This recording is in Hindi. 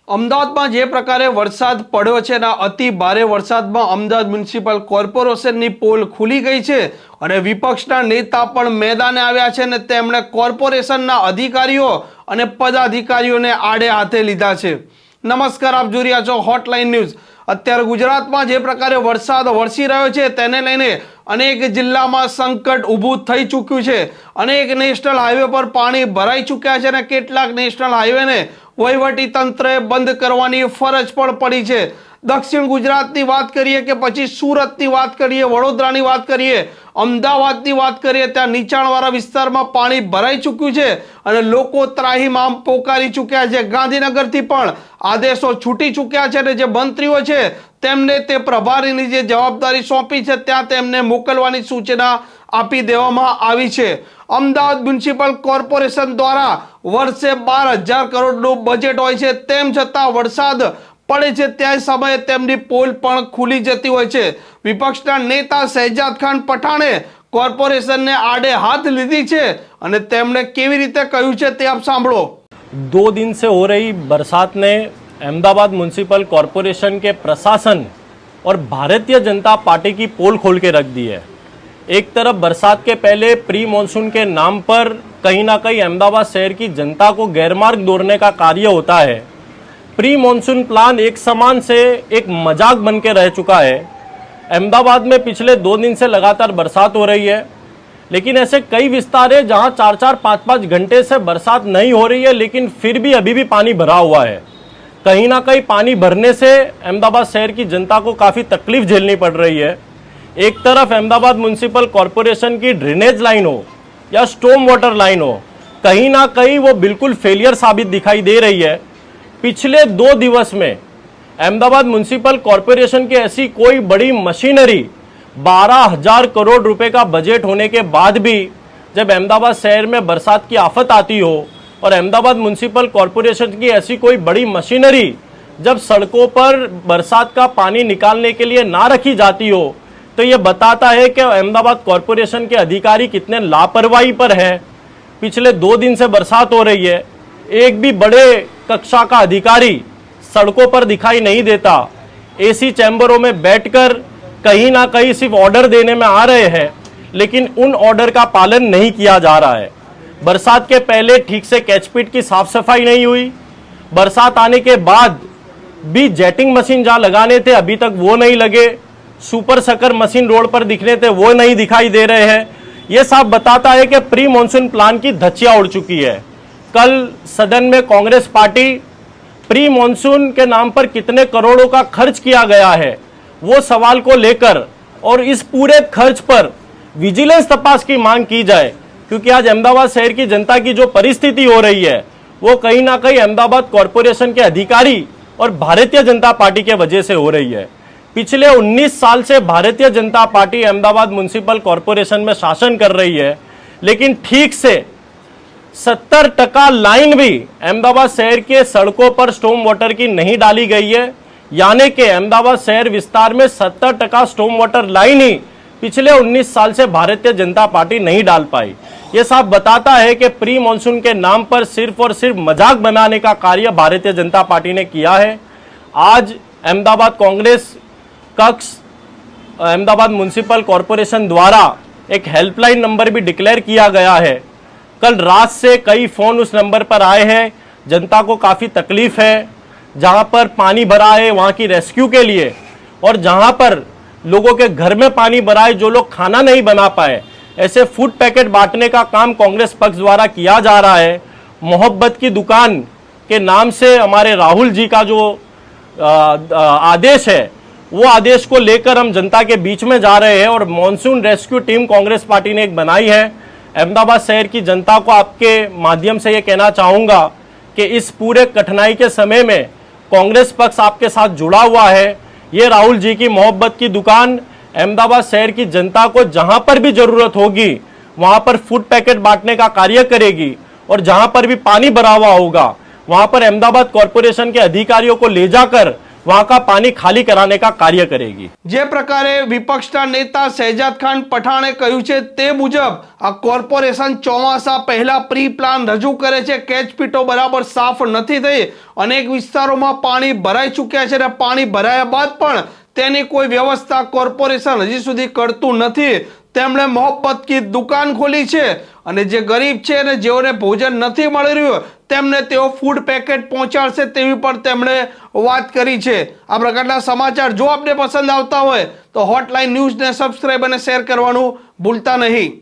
અમદાવાદમાં જે પ્રકારે વરસાદ પડ્યો છે અને અતિ ભારે વરસાદમાં અમદાવાદ મ્યુનિસિપલ કોર્પોરેશનની પોલ ખુલી ગઈ છે અને વિપક્ષના નેતા પણ મેદાને આવ્યા છે અને તેમણે કોર્પોરેશનના અધિકારીઓ અને પદાધિકારીઓને આડે હાથે લીધા છે। નમસ્કાર, આપ જોઈ રહ્યા છો હોટલાઇન ન્યૂઝ। અત્યારે ગુજરાતમાં જે પ્રકારે વરસાદ વરસી રહ્યો છે તેને લઈને અનેક જિલ્લામાં સંકટ ઊભું થઈ ચૂક્યું છે। અનેક નેશનલ હાઈવે પર પાણી ભરાઈ ચૂક્યા છે અને કેટલાક નેશનલ હાઈવેને વહીવટી તંત્રે બંધ કરવાની ફરજ પણ પડી છે। દક્ષિણ ગુજરાતની વાત કરીએ કે પછી સુરતની વાત કરીએ, વડોદરાની વાત કરીએ, અમદાવાદની વાત કરીએ, ત્યાં નીચાણવાળા વિસ્તારમાં પાણી ભરાઈ ચૂક્યું છે અને લોકો ત્રાહિમામ પોકારી ચૂક્યા છે। ગાંધીનગરથી પણ આદેશો છૂટી ચૂક્યા છે અને જે મંત્રીઓ છે તેમને તે પ્રભારીની જે જવાબદારી સોંપી છે ત્યાં તેમને મોકલવાની સૂચના આપી દેવામાં આવી છે। અમદાવાદ મ્યુનિસિપલ કોર્પોરેશન દ્વારા વર્ષે 12,000 કરોડનું બજેટ હોય છે, તેમ છતાં વરસાદ પડે છે ત્યાં સમયે તેમની પોલ પણ ખુલી જતી હોય છે। વિપક્ષના નેતા શહેજાદ ખાન પઠાણે કોર્પોરેશનને આડે હાથ લીધી છે અને તેમણે કેવી રીતે કહ્યું છે તે આપ સાંભળો। 2 दिन से हो रही बरसात ने अहमदाबाद म्यूनिसिपल कॉरपोरेशन के प्रशासन और भारतीय जनता पार्टी की पोल खोल के रख दी है। एक तरफ बरसात के पहले प्री मॉनसून के नाम पर कहीं ना कहीं अहमदाबाद शहर की जनता को गैरमार्ग दौड़ने का कार्य होता है। प्री मॉनसून प्लान एक समान से एक मजाक बन के रह चुका है। अहमदाबाद में पिछले 2 दिन से लगातार बरसात हो रही है, लेकिन ऐसे कई विस्तार है जहां 4-4, 5-5 घंटे से बरसात नहीं हो रही है, लेकिन फिर भी अभी भी पानी भरा हुआ है। कहीं ना कहीं पानी भरने से अहमदाबाद शहर की जनता को काफ़ी तकलीफ झेलनी पड़ रही है। एक तरफ अहमदाबाद म्यूनिसिपल कॉरपोरेशन की ड्रेनेज लाइन हो या स्टॉर्म वाटर लाइन हो, कहीं ना कहीं वो बिल्कुल फेलियर साबित दिखाई दे रही है। पिछले 2 दिवस में अहमदाबाद म्यूनिसिपल कॉरपोरेशन की ऐसी कोई बड़ी मशीनरी 12,000 करोड़ रुपए का बजट होने के बाद भी जब अहमदाबाद शहर में बरसात की आफत आती हो और अहमदाबाद म्यूनिसिपल कॉरपोरेशन की ऐसी कोई बड़ी मशीनरी जब सड़कों पर बरसात का पानी निकालने के लिए ना रखी जाती हो, तो ये बताता है कि अहमदाबाद कॉरपोरेशन के अधिकारी कितने लापरवाही पर है। पिछले 2 दिन से बरसात हो रही है, एक भी बड़े कक्षा का अधिकारी सड़कों पर दिखाई नहीं देता। एसी चैम्बरों में बैठकर कहीं ना कहीं सिर्फ ऑर्डर देने में आ रहे हैं, लेकिन उन ऑर्डर का पालन नहीं किया जा रहा है। बरसात के पहले ठीक से कैचपिट की साफ सफाई नहीं हुई, बरसात आने के बाद भी जेटिंग मशीन जहां लगाने थे अभी तक वो नहीं लगे, सुपर सकर मशीन रोड पर दिखने थे वो नहीं दिखाई दे रहे हैं। ये साफ बताता है कि प्री मॉनसून प्लान की धज्जियां उड़ चुकी है। कल सदन में कांग्रेस पार्टी प्री मॉनसून के नाम पर कितने करोड़ों का खर्च किया गया है वो सवाल को लेकर और इस पूरे खर्च पर विजिलेंस तपास की मांग की जाए, क्योंकि आज अहमदाबाद शहर की जनता की जो परिस्थिति हो रही है वो कहीं ना कहीं अहमदाबाद कॉरपोरेशन के अधिकारी और भारतीय जनता पार्टी के वजह से हो रही है। पिछले 19 साल से Bharatiya Janata party Ahmedabad municipal corporation में शासन कर रही है, लेकिन ठीक से 70% लाइन भी अहमदाबाद शहर के सड़कों पर स्टॉर्म वाटर की नहीं डाली गई है। यानी कि अहमदाबाद शहर विस्तार में 70% स्टॉर्म वाटर लाइन ही पिछले 19 साल से भारतीय जनता पार्टी नहीं डाल पाई। ये साफ बताता है कि प्री मॉनसून के नाम पर सिर्फ और सिर्फ मजाक बनाने का कार्य भारतीय जनता पार्टी ने किया है। आज अहमदाबाद कांग्रेस कक्ष अहमदाबाद म्यूनिसिपल कॉरपोरेशन द्वारा एक हेल्पलाइन नंबर भी डिक्लेयर किया गया है। कल रात से कई फोन उस नंबर पर आए हैं। जनता को काफ़ी तकलीफ है, जहां पर पानी भरा है वहां की रेस्क्यू के लिए, और जहां पर लोगों के घर में पानी भरा है, जो लोग खाना नहीं बना पाए, ऐसे फूड पैकेट बांटने का काम कांग्रेस पक्ष द्वारा किया जा रहा है। मोहब्बत की दुकान के नाम से हमारे राहुल जी का जो आदेश है वो आदेश को लेकर हम जनता के बीच में जा रहे हैं और monsoon rescue team Congress party ने एक बनाई है। अहमदाबाद शहर की जनता को आपके माध्यम से ये कहना चाहूँगा कि इस पूरे कठिनाई के समय में कांग्रेस पक्ष आपके साथ जुड़ा हुआ है। ये राहुल जी की मोहब्बत की दुकान अहमदाबाद शहर की जनता को जहां पर भी जरूरत होगी वहां पर फूड पैकेट बांटने का कार्य करेगी, और जहां पर भी पानी भरा हुआ होगा वहां पर अहमदाबाद कॉरपोरेशन के अधिकारियों को ले जाकर वहाँ का पानी खाली कराने का कार्य करेगी। જે પ્રકારે વિપક્ષના નેતા શહેજાદ ખાન પઠાણે કહ્યું છે તે મુજબ આ કોર્પોરેશન ચોમાસા પહેલા પ્રી પ્લાન રજૂ કરે છે, કેચપીટો બરાબર સાફ નથી થઈ, અનેક વિસ્તારોમાં પાણી ભરાઈ ચૂક્યા છે અને પાણી ભરાયા બાદ પણ તેની કોઈ વ્યવસ્થા કોર્પોરેશન હજી સુધી કરતું નથી। તેમણે મોહબ્બત કી દુકાન ખોલી છે અને જે ગરીબ છે અને જેઓને ભોજન નથી મળી રહ્યું તેમને તેઓ ફૂડ પેકેટ પહોંચાડશે તેવી પણ તેમણે વાત કરી છે। આ પ્રકારના સમાચાર જો આપને પસંદ આવતા હોય તો હોટલાઇન ન્યૂઝને સબસ્ક્રાઇબ અને શેર કરવાનું ભૂલતા નહીં।